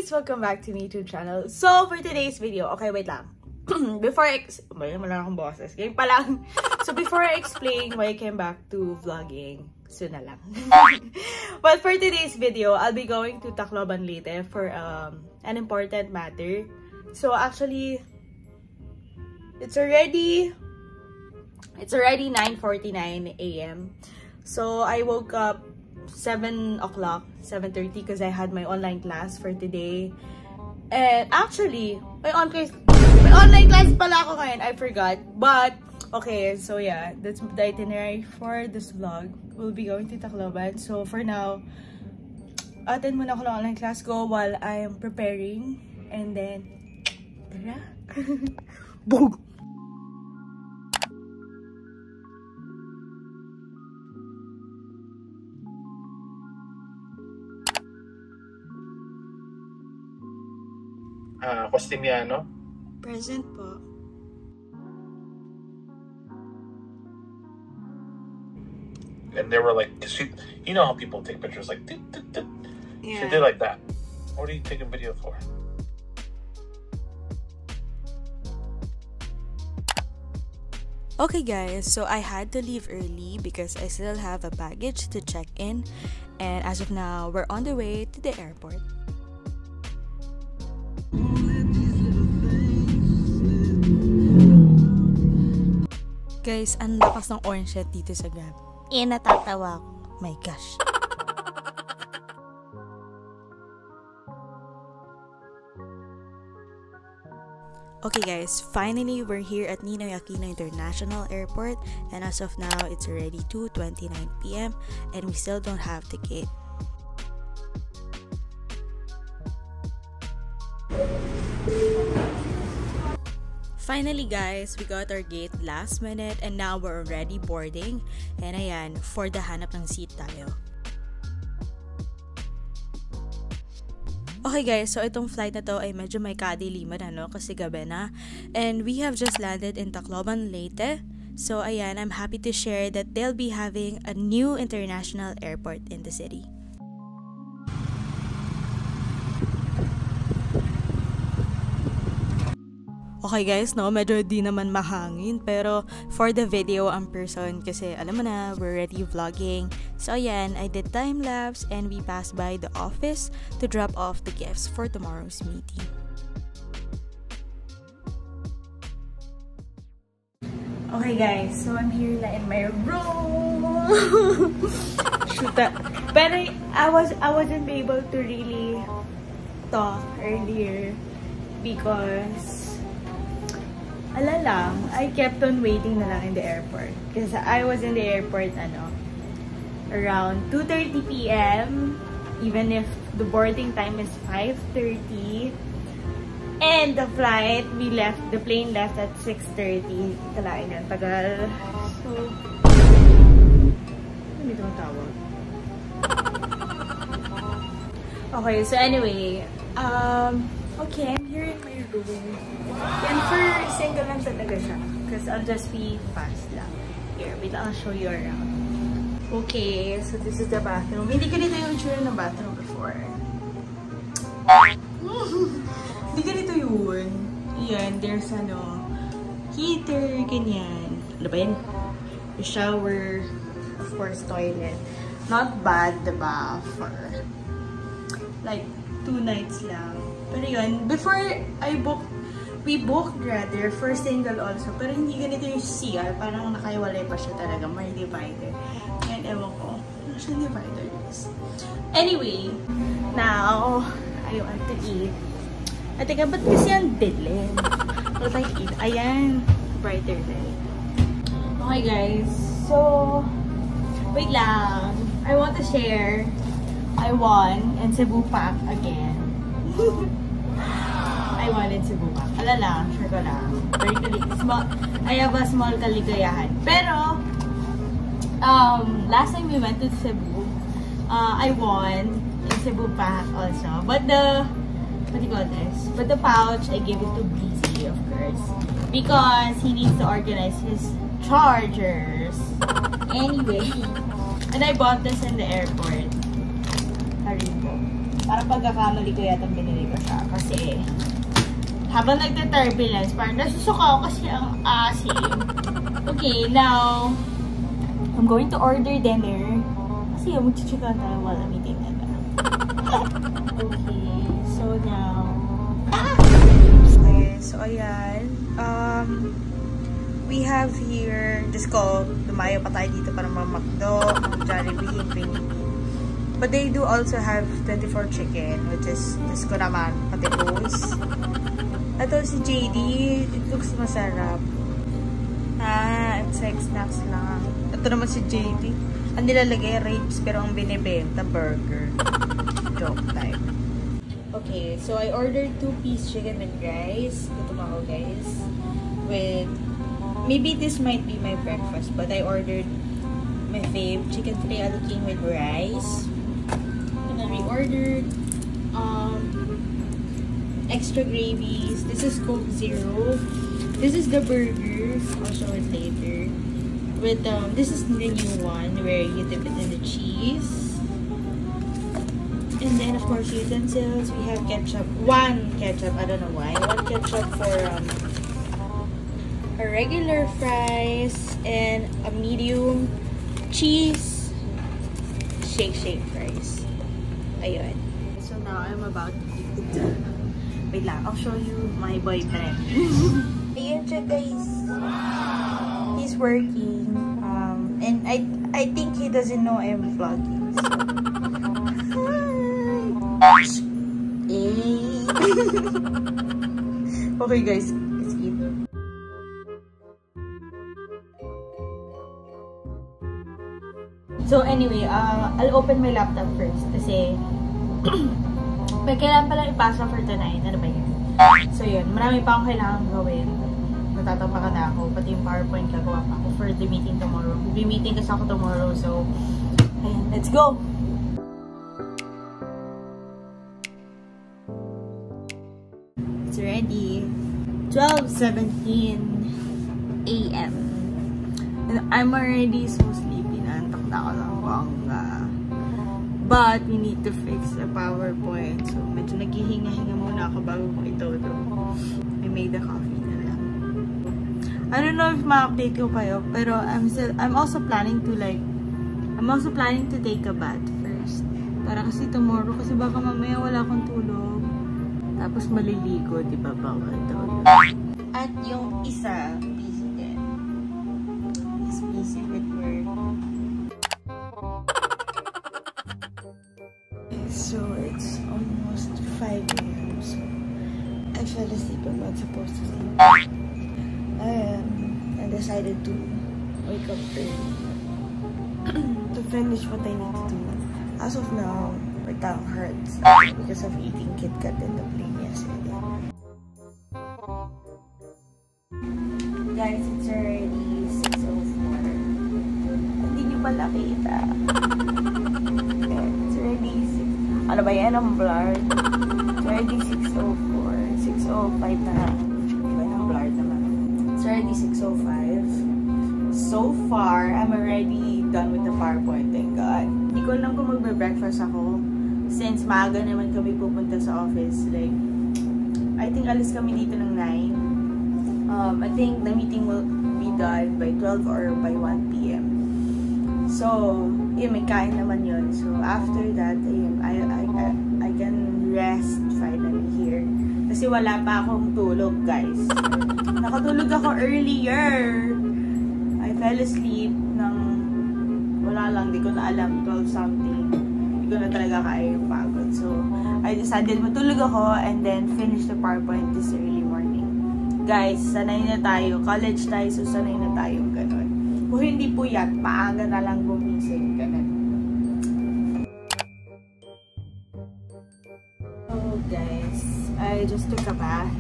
guys! Welcome back to my YouTube channel. So, for today's video, okay, wait lang. Before I wala akong boses. Game pa lang. So, before I explain why I came back to vlogging, soon na lang. But for today's video, I'll be going to Tacloban Leyte for an important matter. So, actually, it's already 9:49 a.m. So, I woke up 7 o'clock, 7:30 because I had my online class for today. And actually, may online class pala ako ngayon. I forgot. But, okay, so yeah, that's the itinerary for this vlog. We'll be going to Tacloban. So, for now, attend muna ako ng online class ko while I'm preparing. And then, tara! Boom! Costimiano? Present po. And they were like, you know how people take pictures like, Yeah. She did like that. What are you taking video for? Okay guys, so I had to leave early because I still have a baggage to check in. And as of now, we're on the way to the airport. Guys, ang lakas ng orange light dito sa Grab. Natatawa ako. My gosh. Okay guys, finally we're here at Ninoy Aquino International Airport, and as of now it's already 2:29 p.m. and we still don't have ticket. Finally guys, we got our gate last minute and now we're already boarding. And ayan, for the hanap ng seat tayo. Okay guys, so itong flight na to ay medyo may kadiliman kasi gabi na. And we have just landed in Tacloban Leyte. So ayan, I'm happy to share that they'll be having a new international airport in the city. Okay guys, no, medyo di naman mahangin, pero for the video ang person kasi alam mo na, we're already vlogging. So ayan, I did time lapse and we passed by the office to drop off the gifts for tomorrow's meeting. Okay guys, so I'm here na in my room. Shoot that. Pero I wasn't able to really talk earlier because I kept on waiting na lang in the airport. Because I was in the airport, around 2:30 p.m. Even if the boarding time is 5:30. And the plane left at 6:30. Kalain yan, tagal. So, ano itong tawag? Okay, so anyway, okay, I'm here in my room. Yan, for single lang talaga siya. Because I'll just be fast lang. Here, wait, I'll show you around. Okay, so this is the bathroom. Hindi ganito yung itsura ng bathroom before. Hindi ganito yun. Yan, there's heater, ganyan. Ano ba yun? The shower, of course, toilet. Not bad, diba? For like 2 nights lang. Pero yun, before we booked rather for single also, pero hindi ganito yung CR, parang nakaiwalay pa siya talaga, may divider. And ewan ko, ano siya divider is. Anyway, now, I want to eat. At teka, ba't kasi ang dilim? What I eat? Ayan, brighter day. Okay guys, so, wait lang. I want to share, I won in Cebu Pack again. I wanted Cebu Pack. Alala, sure ko lang. Very I have a small kaligayahan. Pero, last time we went to Cebu, I won in Cebu Pack also. But what do you call this? But the pouch, I gave it to BZ, of course. Because he needs to organize his chargers. Anyway, and I bought this in the airport. Haribo. Parang pagkakamali ko yata binili ko. siya. Kasi, habang nagte-turbulence, parang nasusuka ako kasi ang asim. Okay, now, I'm going to order dinner. Kasi magchichika tayo while I'm eating dinner. Okay, so now, okay, so ayan. We have here, just ko, lumayo pa tayo dito para mag-McDo, Jollibee, Infinity. But they do also have 24 chicken, which is, just ko naman, pati those. Ito si JD, it looks masarap. It's like snacks lang. Ito naman si JD. Ang nilalagay, ribs, pero ang binibenta, burger. Joke time. Okay, so I ordered 2-piece chicken and rice. Gutom ako, guys. With, maybe this might be my breakfast, but I ordered my fave, chicken filet al king with rice. And then we ordered, extra gravies. This is Coke Zero. This is the burger. I'll show it later. With this is the new one where you dip it in the cheese. And then of course utensils. We have ketchup. One ketchup. I don't know why. One ketchup for a regular fries and a medium cheese shake fries. Ayun. So now I'm about to eat. Wait lang, I'll show you my boyfriend. Ayun siya, guys. He's working. And I think he doesn't know I'm vlogging. So. Hey. Okay, guys. Let's eat. So anyway, I'll open my laptop first kasi may kailangan pala ipasa for tonight. Ano ba yun? So yun, marami pa akong kailangan gawin. Natatapakan na ako. Pati yung PowerPoint gagawa pa ako for the meeting tomorrow. We'll be meeting kasi ako tomorrow. So, ayan, let's go! It's ready. 12:17 a.m. And I'm already so sleepy. Nantok na ako ng bongga. But, we need to fix the PowerPoint. So, medyo naghihinga-hinga muna ako bago ko ito. I made the coffee na lang. I don't know if ma-update ko kayo, pero I'm also planning to take a bath first. Para kasi tomorrow, kasi baka mamaya wala akong tulog. Tapos maliligo, di ba? Bawal daw yun. At yung isa, busy din. He's busy with work. So, it's almost 5 a.m. So, I fell asleep. I'm not supposed to sleep. I decided to wake up early to finish what I need to do. As of now, my tongue hurts because of eating KitKat in the plane yesterday. Guys, it's already 6:04. Hindi niyo pala kita. It's already 6. Ano ba yan? Ang blurred. It's already 6:04. 6:05 na. Diba ng blurred naman? It's already 6:05. So far, I'm already done with the PowerPoint. Thank God. Hindi ko alam kung magbe-breakfast ako. Since maaga naman kami pupunta sa office. Like, I think alis kami dito ng 9. I think the meeting will be done by 12 or by 1 p.m. So, yun, may kain naman yun. So, after that, ayun, I can rest finally here. Kasi wala pa akong tulog, guys. Nakatulog ako earlier. I fell asleep ng wala lang, di ko na alam, 12 something. Di ko na talaga kaya yung pagod. So, I decided matulog ako and then finish the PowerPoint this early morning. Guys, sanay na tayo. College tayo, so sanay na tayo ganun. Kung hindi puyat, maaga na lang gumising. Ganun. Oh, guys. I just took a bath.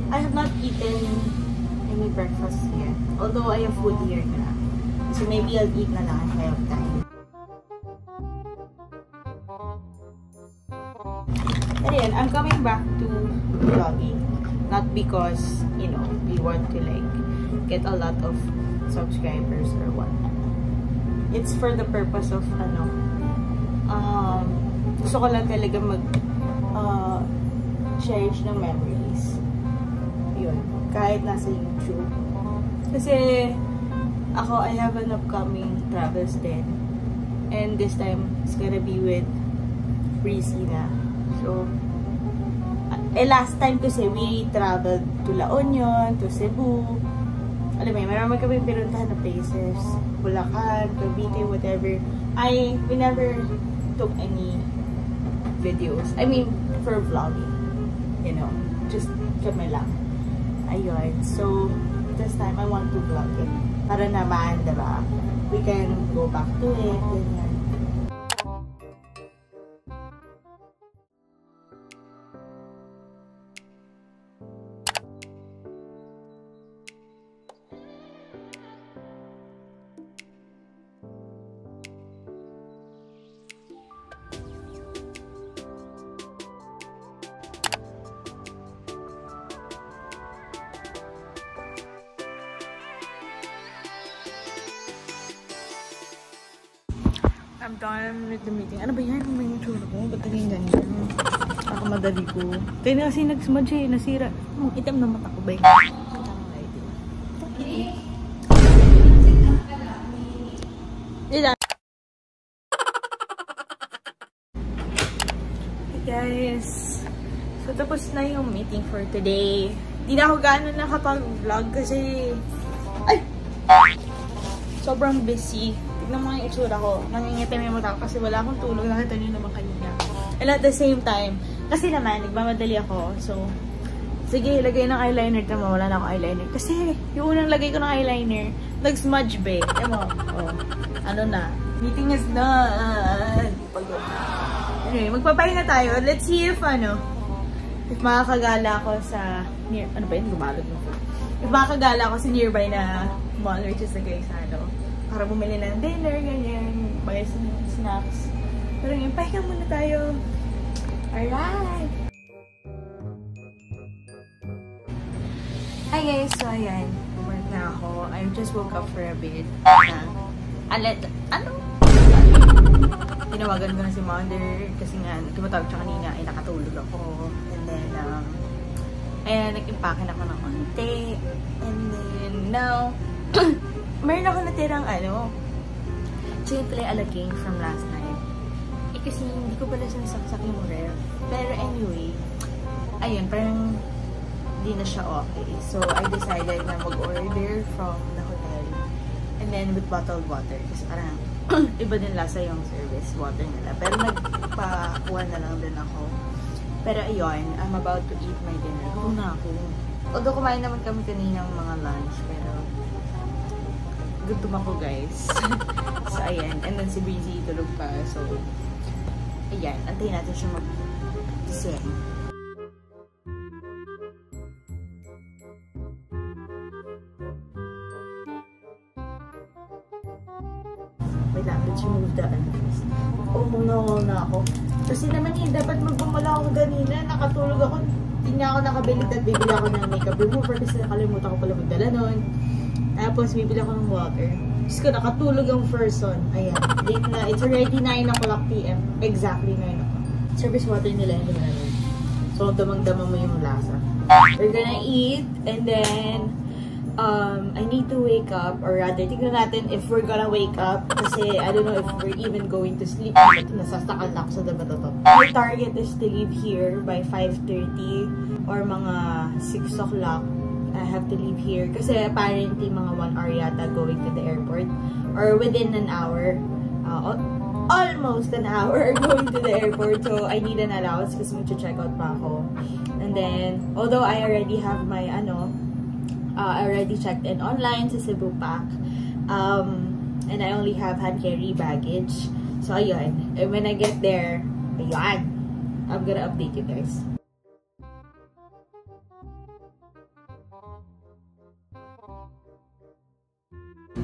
I have not eaten any breakfast yet. Although I have food here na. So maybe I'll eat na lang if I have time. But yeah, I'm coming back to vlogging. Not because, you know, we want to like get a lot of subscribers or whatnot. It's for the purpose of gusto ko lang talaga mag-cherish ng memories. Yun. Kahit nasa YouTube. Kasi, ako, I have an upcoming travels din. And this time, it's gonna be with Breezy na. So, last time kasi, we traveled to La Union, to Cebu. Alam mo, marami kami pinuntahan na places. Bulacan, Cavite, whatever. We never took any videos. I mean, for vlogging. You know, just kami lang. Ayun. So, this time, I want to vlog it. Para naman, diba? We can go back to it. Ganyan. I'm done with the meeting. Ano ba yan? May tsura ko. Ba't naging ganyan? Ako madali ko. Tayo na kasi nag-smudge eh. Nasira. Itim na mata ko ba yun? Hey guys. So tapos na yung meeting for today. Di na ako gano'n nakapag-vlog kasi sobrang busy. Tignan mo yung itsura ko. Nangingitim yung mata ko kasi wala akong tulog. Nakita niyo naman kanina. And at the same time, kasi naman, nagmamadali ako. So, sige, lagay ng eyeliner. Tama, wala na akong eyeliner. Kasi, yung unang lagay ko ng eyeliner, nag-smudge ba. Tama, ano na. Meeting is done. Anyway, magpapahinga tayo. Let's see if makakagala ako sa, ano ba yun? Gumalog mo. If makakagala ako sa nearby na mall, which is like sa para bumili ng dinner, ganyan, bagay sa snacks. Pero ngayon, pahinga muna tayo. Alright! Hi guys! So, ayan. Work na ako. I just woke up for a bit. Tinawagan ko na si Mother kasi nga, tumatawag siya kanina, ay nakatulog ako. And then, ayan, nag-impake na ako ng konti. And then, now, meron ako natirang simple alaging from last night. Kasi hindi ko pala sinasaksak yung ref. Pero anyway, ayun, parang hindi na siya okay. So, I decided na mag-order from the hotel. And then with bottled water. Kasi parang iba din lasa yung service water nila. Pero nagpakuha na lang din ako. Pero ayun, I'm about to eat my dinner. Kung na ako. Although kumain naman kami kaninang mga lunch, pero gutom ako guys. So ayan, and then si Breezy tulog pa. So ayan, antayin natin siya mag-gising. Wait lang, let's remove the undies. Na ako. Kasi naman dapat magbumala ako ganina. Nakatulog ako. Hindi nga ako nakabilit at bibili ako ng makeup remover kasi nakalimutan ko pala magdala nun. Tapos, bibili ako ng water. Tapos ko, nakatulog ang first one. Ayan. Late na. It's already 9 o'clock p.m. Exactly 9 o'clock. Service water nila, hindi mo naman. So, damang-dama mo yung lasa. We're gonna eat. And then, I need to wake up. Or rather, tignan natin if we're gonna wake up. Kasi, I don't know if we're even going to sleep. Nasastakal na ako sa dapat ito. My target is to leave here by 5:30 or mga 6 o'clock. I have to leave here kasi apparently mga 1 hour yata going to the airport or within an hour, almost an hour going to the airport, so I need an allowance kasi mag-check out pa ako. And then, although I already have my I already checked in online sa Cebu Pack, and I only have hand carry baggage, so ayun, and when I get there, ayun, I'm gonna update you guys.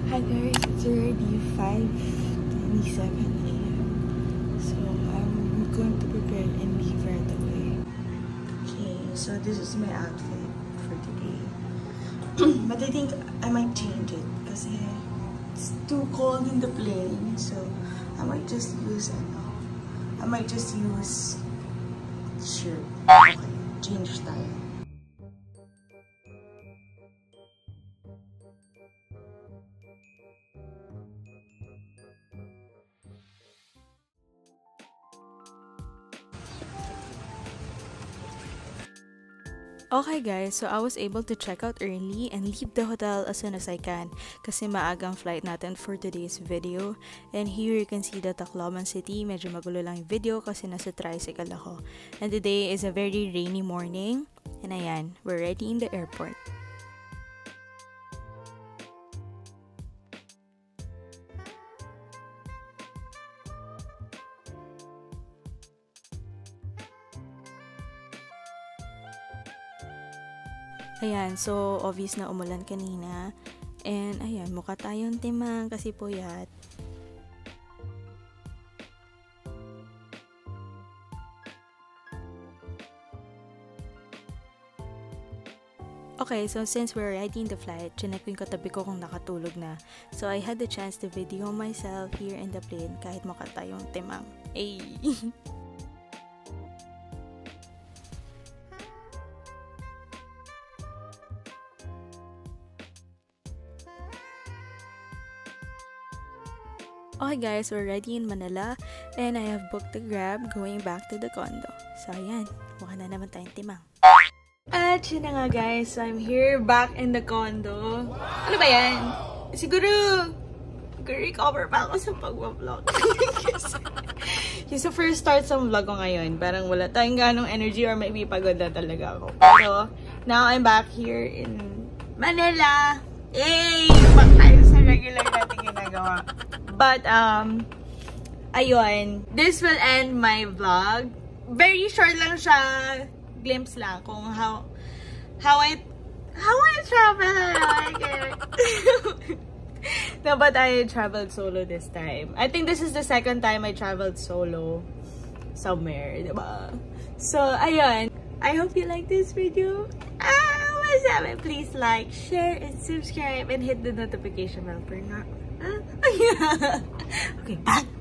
Hi guys, it's already 5:27 a.m. So I'm going to prepare and leave right away. Okay, so this is my outfit for today. But I think I might change it because it's too cold in the plane. So I might just use shirt. Okay. Change tayo. Okay guys, so I was able to check out early and leave the hotel as soon as I can kasi maagang flight natin for today's video. And here you can see the Tacloban City. Medyo magulo lang yung video kasi nasa tricycle ako. And today is a very rainy morning. And ayan, we're ready in the airport. Ayan, so obvious na umulan kanina. And ayan, mukha tayong timang kasi puyat. Okay, so since we're riding the flight, chinek ko yung katabi ko kung nakatulog na. So I had the chance to video myself here in the plane kahit mukha tayong timang. Ay! Okay guys, we're ready in Manila and I have booked the Grab going back to the condo. So ayan, mukha na naman tayong timang. At yun na nga guys, so I'm here back in the condo. Ano ba yan? Siguro, recover pa ako sa pag-vlog. Yung sa first start sa vlog ko ngayon, parang wala tayong ganong energy or maybe pagod na talaga ako. Pero, now I'm back here in Manila. Yay! Back tayo sa regular natin ginagawa. But, ayun. This will end my vlog. Very short lang siya. Glimpse lang kung how I travel. No, but I traveled solo this time. I think this is the second time I traveled solo somewhere, diba? So, ayun. I hope you like this video. Please like, share, and subscribe, and hit the notification bell for now. Okay, bye!